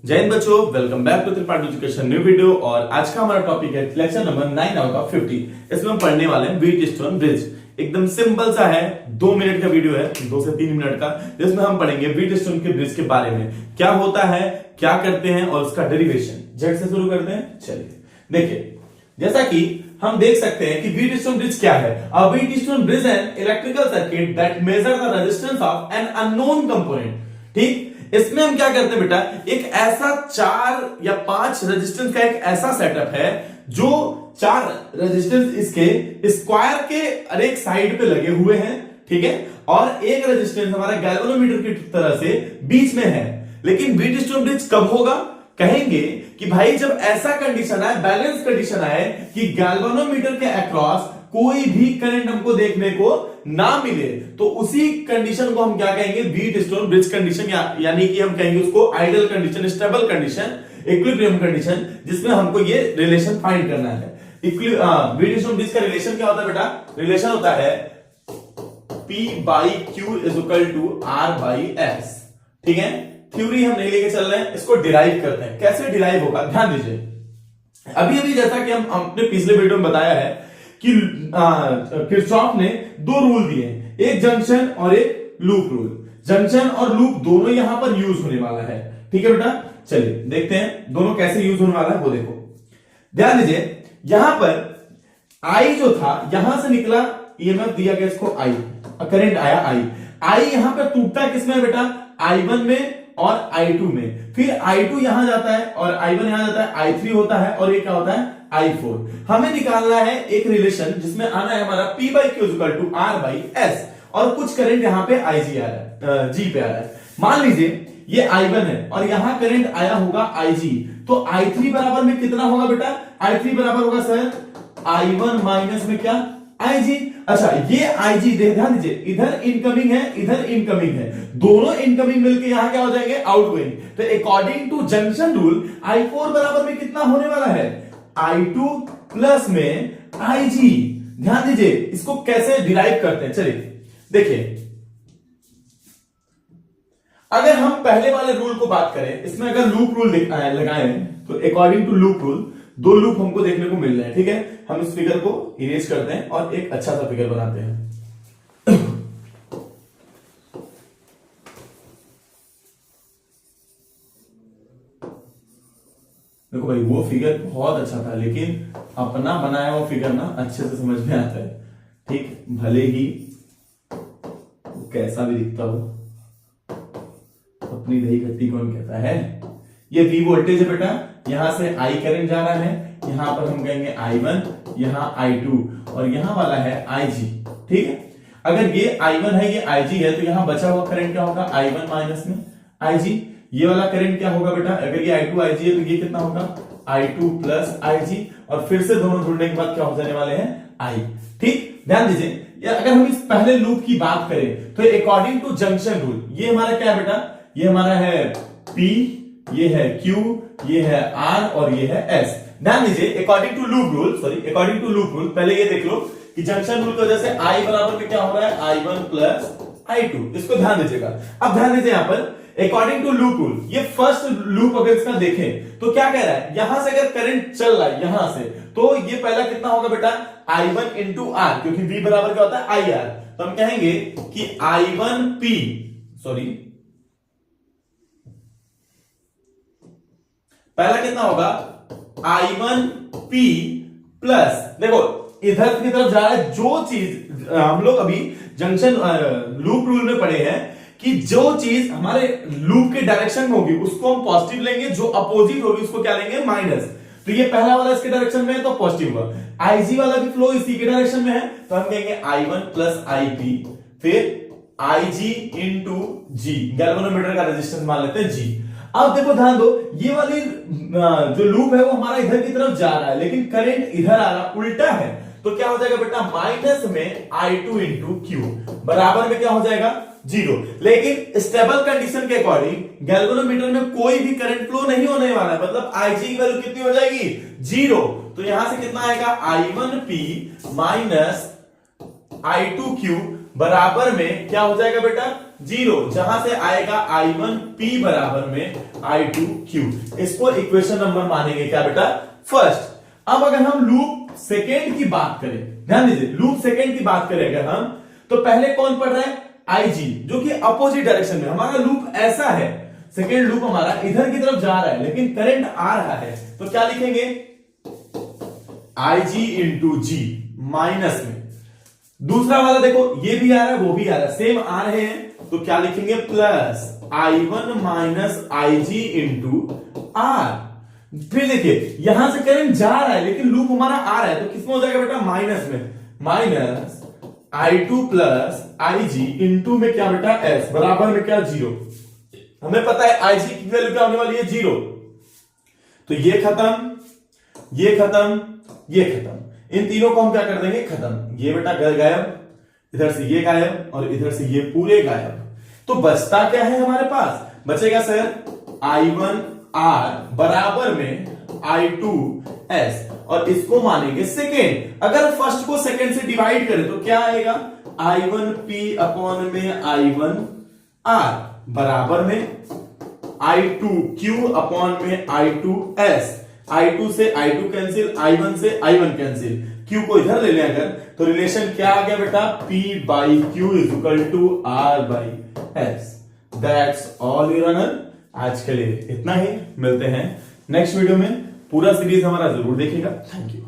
जय हिंद बच्चों, welcome back to Tripathi education new video. और आज का हमारा टॉपिक है लेक्चर नंबर 9 आउट ऑफ 50। इसमें हम पढ़ने वाले हैं व्हीटस्टोन ब्रिज। एकदम सिंपल सा है, 2 मिनट का वीडियो है, 2 से 3 मिनट का, जिसमें हम पढ़ेंगे व्हीटस्टोन के ब्रिज के बारे में, क्या होता है, क्या करते हैं और उसका डेरिवेशन। झट से शुरू करते हैं। चलिए देखिए, जैसा कि हम देख सकते हैं कि व्हीटस्टोन ब्रिज क्या है। A Wheatstone bridge an electrical circuit that measure the resistance of an unknown component. ठीक, इसमें हम क्या करते हैं बेटा, एक ऐसा 4 या 5 रेजिस्टेंस का एक ऐसा सेटअप है जो 4 रेजिस्टेंस इसके स्क्वायर के हर एक साइड पे लगे हुए हैं, ठीक है, और एक रेजिस्टेंस हमारा गैल्वेनोमीटर की तरह से बीच में है। लेकिन व्हीटस्टोन ब्रिज कब होगा? कहेंगे कि भाई जब ऐसा कंडीशन आए, बैलेंस कंडीशन आए कि गैल्वेनोमीटर के अक्रॉस कोई भी करंट हमको देखने को ना मिले, तो उसी कंडीशन को हम क्या कहेंगे? व्हीटस्टोन ब्रिज कंडीशन, यानी कि हम कहेंगे उसको ideal condition, stable condition, equilibrium condition, जिसमें हमको ये रिलेशन फाइंड करना है। व्हीटस्टोन ब्रिज का रिलेशन क्या होता है बेटा? रिलेशन होता है P by Q is equal to R by S। ठीक है, थ्योरी हम नहीं लेके चल रहे हैं, इसको डिराइव करते हैं। कैसे डिराइव होगा, ध्यान दीजिए। अभी जैसा कि हम अपने पिछले वीडियो में बताया है कि किरचॉफ ने 2 रूल दिए, एक जंक्शन और एक लूप रूल। जंक्शन और लूप दोनों यहां पर यूज होने वाला है। ठीक है बेटा, चलिए देखते हैं दोनों कैसे यूज होने वाला है, वो देखो। ध्यान दीजिए, यहां पर आई जो था, यहां से निकला ईएमएफ दिया गया इसको आई, करंट आया आई यहां पर टूटता किसमें है बेटा? I1 में और I2 में। फिर I2 यहां जाता है और I1 यहां जाता है, I3 होता है और ये क्या होता है? I4। हमें निकालना है एक रिलेशन जिसमें आना है हमारा P by Q equal to R by S, और कुछ करंट यहां पे IG आ रहा है, G पे आ रहा है। मान लीजिए ये I1 है और यहां करंट आया होगा IG, तो I3 बराबर में कितना होगा बेटा? I3 बराबर होगा सर I1 माइनस में क्या? IG। अच्छा, ये IG ध्यान दीजिए, इधर इनकमिंग है, इधर इनकमिंग है, दोनों इनकमिंग मिलके यहां क्या हो जाएंगे? आउटगोइंग। तो according to junction rule I4 बराबर में कितना होने वाला है? I2 प्लस में IG। ध्यान दीजिए, इसको कैसे डिराइव करते हैं, चलिए देखिए। अगर हम पहले वाले रूल को बात करें, इसमें अगर लूप रूल लगाए तो according to loop rule 2 loop हमको देखने को मिल रहे हैं। ठीक है, हम इस फिगर को इरेज करते हैं और एक अच्छा सा फिगर बनाते हैं। देखो भाई, वो फिगर बहुत अच्छा था, लेकिन अपना बनाया हुआ फिगर ना अच्छे से समझ में आता है। ठीक, भले ही वो कैसा भी दिखता हो, अपनी दही खट्टी कौन कहता है। ये V वोल्टेज है बेटा, यहां से I करंट जा रहा है, यहां पर हम कहेंगे I1, यहां I2 और यहां वाला है IG। ठीक है, अगर ये I1 है, ये IG है, तो यहां बचा हुआ करंट क्या होगा? I1 माइनस में IG। ये वाला करंट क्या होगा बेटा? अगर ये I2 IG है तो ये कितना होगा? I2 प्लस IG, और फिर से दोनों जुड़ने के बाद क्या हो जाने वाले हैं? I। ठीक, ध्यान दीजिए, अगर हम इस पहले लूप की बात करें तो अकॉर्डिंग टू जंक्शन रूल, ये हमारा क्या है बेटा? ये हमारा है P, ये है Q, ये है R और ये है S। ध्यान दीजिए, अकॉर्डिंग टू लूप रूल, पहले ये देख लो कि जंक्शन रूल की वजह से I बराबर में क्या हो रहा है? I1 plus I2। इसको ध्यान दीजिएगा। अब ध्यान दीजिए, यहां पर अकॉर्डिंग टू लूप रूल, ये फर्स्ट लूप अगर इसका देखें तो क्या कह रहा है? यहां से अगर करंट चल रहा है यहां से, तो ये पहला कितना होगा बेटा? I1 इंटू R, क्योंकि V बराबर क्या होता है? IR। तो हम कहेंगे कि I1P, पहला कितना होगा? I1P प्लस, देखो इधर की तरफ जा रहा है, जो चीज हम लोग अभी जंक्शन लूप रूल में पढ़े हैं कि जो चीज हमारे लूप के डायरेक्शन में होगी उसको हम पॉजिटिव लेंगे, जो अपोजिट होगी उसको क्या लेंगे? माइनस। तो ये पहला वाला इसके डायरेक्शन में है तो पॉजिटिव हुआ, IG वाला भी फ्लो इसी के डायरेक्शन में है, तो हम कहेंगे I1 प्लस IP, फिर IG इंटू G, गैल्वेनोमीटर का रेजिस्टेंस मान लेते हैं G। अब देखो ध्यान दो, ये वाली जो लूप है वो हमारा इधर की तरफ जा रहा है, लेकिन करंट इधर आ रहा, उल्टा है, तो क्या हो जाएगा बेटा? माइनस में I2 इंटू Q बराबर में क्या हो जाएगा? 0। लेकिन स्टेबल कंडीशन के अकॉर्डिंग गैल्वेनोमीटर में कोई भी करंट फ्लो नहीं होने वाला है, मतलब IG की वैल्यू कितनी हो जाएगी? 0। तो यहां से कितना आएगा? I1P माइनस I2Q बराबर में क्या हो जाएगा बेटा? जीरो, जहां से आएगा I1 P बराबर में I2 Q। इसको इक्वेशन नंबर मानेंगे क्या बेटा, फर्स्ट। अब अगर हम लूप सेकेंड की बात करें, ध्यान दीजिए, लूप सेकेंड की बात करें अगर हम, तो पहले कौन पढ़ रहा है, IG, जो कि अपोजिट डायरेक्शन में। हमारा लूप ऐसा है, सेकेंड लूप हमारा इधर की तरफ जा रहा है लेकिन करंट आ रहा है, तो क्या लिखेंगे, IG इंटू जी माइनस में। दूसरा वाला देखो, ये भी आ रहा है वो भी आ रहा है, सेम आ रहे हैं, तो क्या लिखेंगे, plus I1 minus IG into R. फिर देखिए यहां से करंट जा रहा है लेकिन लूप हमारा आ रहा है, तो किसमें हो जाएगा बेटा, माइनस में, minus I2 plus IG into में क्या बेटा S बराबर में क्या, जीरो। हमें पता है IG की वैल्यू क्या होने वाली है, जीरो। तो ये खत्म, ये खत्म, ये खत्म, इन तीनों को हम क्या कर देंगे, खत्म। ये बेटा गायब, इधर से ये गायब और इधर से ये पूरे गायब। तो बचता क्या है हमारे पास, बचेगा सर I1 R बराबर में I2 S, और इसको मानेंगे सेकेंड। अगर फर्स्ट को सेकेंड से डिवाइड करें तो क्या आएगा, I1 P अपॉन में I1 R बराबर में I2 Q अपॉन में I2 S। I2 से I2 कैंसिल, I1 से I1 कैंसिल, Q को इधर ले लें अगर, तो रिलेशन क्या आ गया बेटा, P by Q is equal to R by S। That's all your honour. आज के लिए इतना ही, मिलते हैं नेक्स्ट वीडियो में। पूरा सीरीज हमारा जरूर देखिएगा। Thank you.